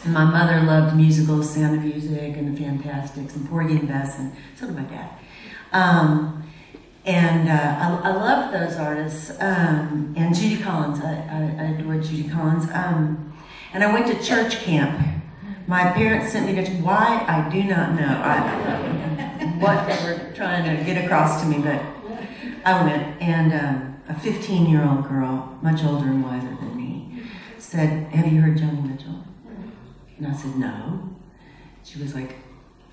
And my mother loved musicals, Sound of Music, and the Fantastics, and Porgy and Bess, and so did my dad. I loved those artists. And Judy Collins, I adored Judy Collins. And I went to church camp. My parents sent me to, why, I do not know what they were trying to get across to me, but I went, and a 15-year-old girl, much older and wiser than me, said, "Have you heard Joni Mitchell?" And I said, "No." She was like,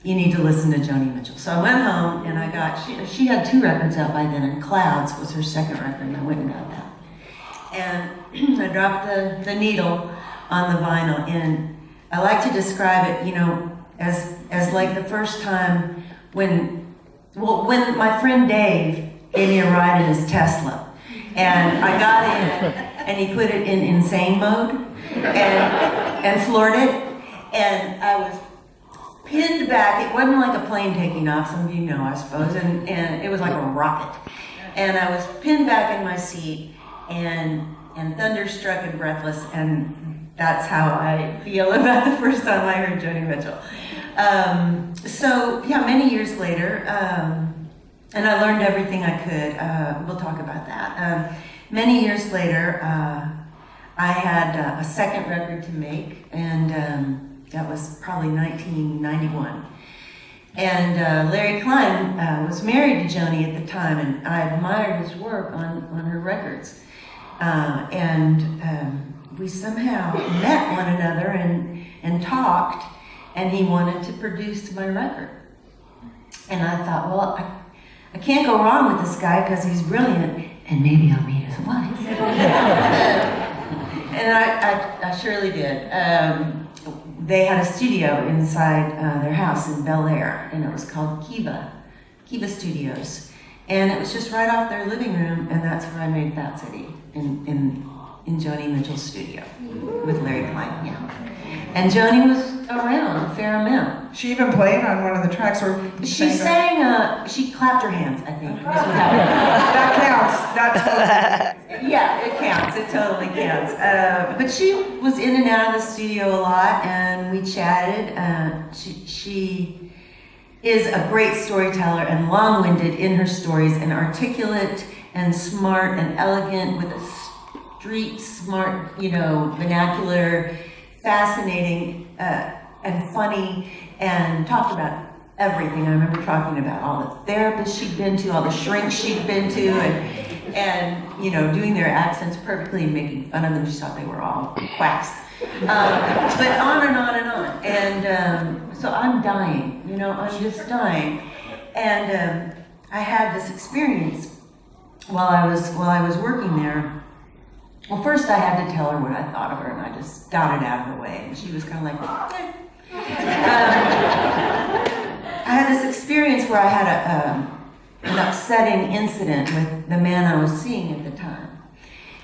"You need to listen to Joni Mitchell." So I went home, and I got, she had 2 records out by then, and Clouds was her second record, and I went and got that. And I dropped the needle on the vinyl, and I like to describe it, you know, as like the first time when my friend Dave gave me a ride in his Tesla, and I got in, and he put it in insane mode, and floored it, and I was pinned back. It wasn't like a plane taking off, some of you know, I suppose, and it was like a rocket, and I was pinned back in my seat, and thunderstruck and breathless, and that's how I feel about the first time I heard Joni Mitchell. So yeah, many years later, and I learned everything I could. We'll talk about that. Many years later, I had a second record to make, and that was probably 1991. And Larry Klein was married to Joni at the time, and I admired his work on her records. We somehow met one another and talked, and he wanted to produce my record. And I thought, well, I can't go wrong with this guy because he's brilliant, and maybe I'll meet his wife. And I surely did. They had a studio inside their house in Bel Air, and it was called Kiah Studios. And it was just right off their living room, and that's where I made Fat City, in Joni Mitchell's studio with Larry Klein, yeah. And Joni was around a fair amount. She even played on one of the tracks, or she sang. She clapped her hands, I think. That counts. That totally. Yeah, it counts. It totally counts. But she was in and out of the studio a lot, and we chatted. She is a great storyteller and long-winded in her stories, and articulate and smart and elegant with a street smart, vernacular, fascinating and funny, and talked about everything. I remember talking about all the therapists she'd been to, all the shrinks she'd been to, and doing their accents perfectly and making fun of them. She thought they were all quacks. But on and on and on. And so I'm dying, I'm just dying. And I had this experience while I was working there. Well, first I had to tell her what I thought of her, and I just got it out of the way. And she was kind of like, eh. I had this experience where I had an upsetting incident with the man I was seeing at the time.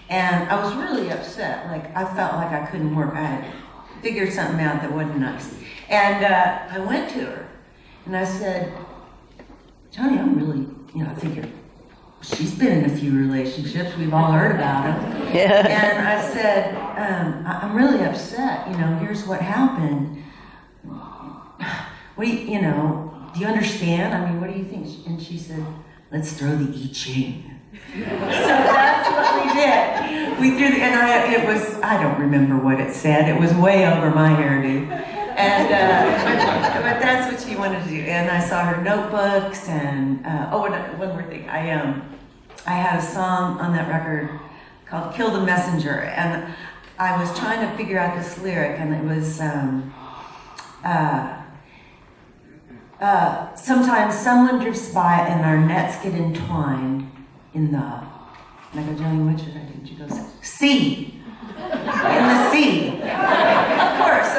And I was really upset. Like, I felt like I couldn't work. I had figured something out that wasn't nice. And I went to her, and I said, "Joni, I'm really, I figured she's been in a few relationships. We've all heard about them." Yeah. And I said, "I'm really upset. Here's what happened. What do you understand? I mean, what do you think?" And she said, "Let's throw the I Ching." So that's what we did. We threw I don't remember what it said. It was way over my hairdo. And, but that's what she wanted to do. And I saw her notebooks, and, one more thing. I had a song on that record called "Kill the Messenger," and I was trying to figure out this lyric, and it was, sometimes someone drifts by and our nets get entwined in the, and I go, "Joni, what should I do?" And she goes, "Sea." In the sea. Of course.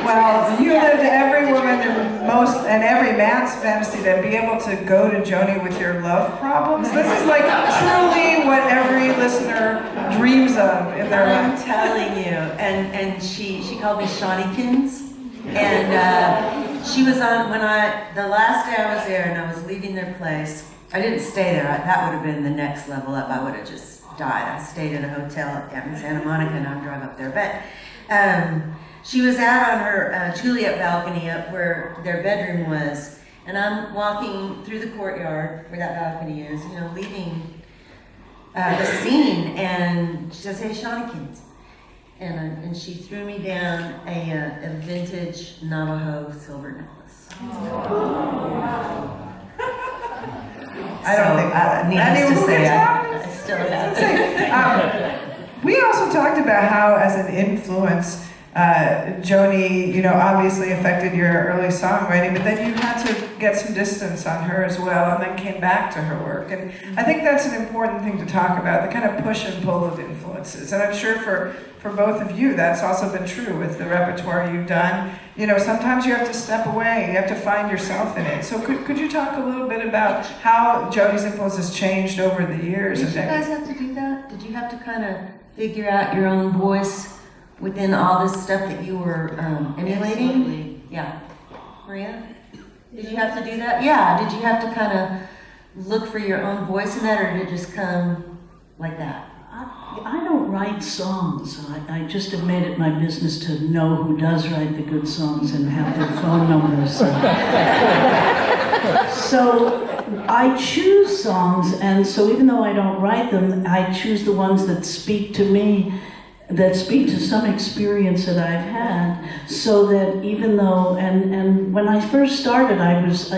Well, you lived every woman and every man's fantasy to be able to go to Joni with your love problems. This is like truly what every listener dreams of in their life. I'm telling you. And she called me Shawnikins. And she was on, the last day I was there and I was leaving their place, I didn't stay there. That would have been the next level up. I would have just died. I stayed in a hotel in Santa Monica, and I drove up there. But she was out on her Juliet balcony up where their bedroom was, and I'm walking through the courtyard where that balcony is, you know, leaving the scene, and she says, "Hey, Shawnikins," and she threw me down a vintage Navajo silver necklace. I don't think needless to say, I still have it. We also talked about how, as an influence, Joni, you know, obviously affected your early songwriting, but then you had to get some distance on her as well, and then came back to her work. And I think that's an important thing to talk about, the kind of push and pull of influences. And I'm sure for both of you, that's also been true with the repertoire you've done. You know, sometimes you have to step away, you have to find yourself in it. So could you talk a little bit about how Joni's influence has changed over the years? Did you guys have to do that? Did you have to kind of figure out your own voice within all this stuff that you were emulating? Absolutely. Yeah. Maria? Did you have to do that? Yeah. Did you have to kind of look for your own voice in that, or did it just come like that? I don't write songs. I just have made it my business to know who does write the good songs and have their phone numbers. So I choose songs, and so even though I don't write them, I choose the ones that speak to me, that speak to some experience that I've had, so that even though, and when I first started, I was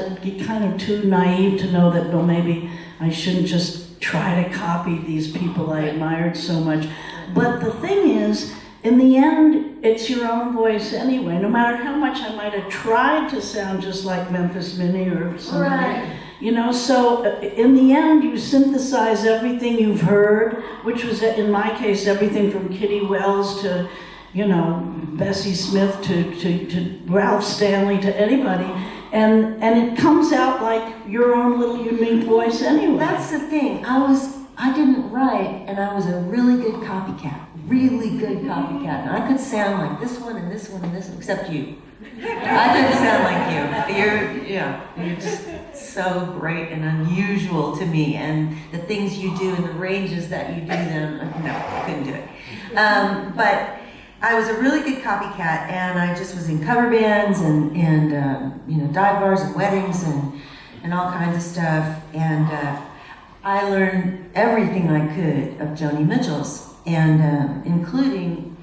kind of too naive to know that, well, maybe I shouldn't just try to copy these people I admired so much. But the thing is, in the end, it's your own voice anyway, no matter how much I might have tried to sound just like Memphis Minnie or something. Right. You know, so in the end, you synthesize everything you've heard, which was, in my case, everything from Kitty Wells to, you know, Bessie Smith to Ralph Stanley to anybody. And it comes out like your own little unique voice anyway. That's the thing. I didn't write, and I was a really good copycat. Really good copycat. And I could sound like this one and this one and this one, except you. I didn't sound like you. You're just so great and unusual to me, and the things you do and the ranges that you do them, no, I couldn't do it. But I was a really good copycat, and I just was in cover bands and you know, dive bars and weddings and all kinds of stuff. And I learned everything I could of Joni Mitchell's, and including,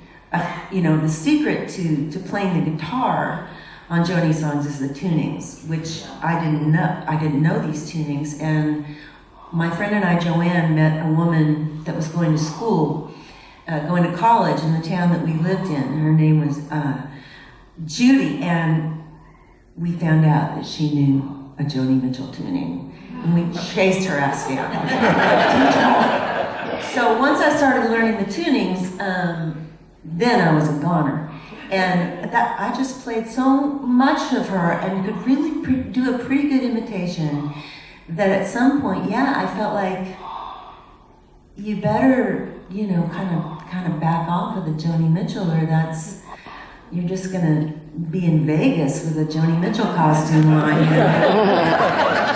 you know, the secret to playing the guitar on Joni songs is the tunings, which I didn't know. I didn't know these tunings, and my friend and I, Joanne, met a woman that was going to school. Going to college in the town that we lived in. Her name was Judy, and we found out that she knew a Joni Mitchell tuning, and we chased her ass down. So once I started learning the tunings, then I was a goner, and that I just played so much of her and could really do a pretty good imitation that at some point, yeah, I felt like you better, you know, kind of back off of the Joni Mitchell, or you're just gonna be in Vegas with a Joni Mitchell costume on. You know?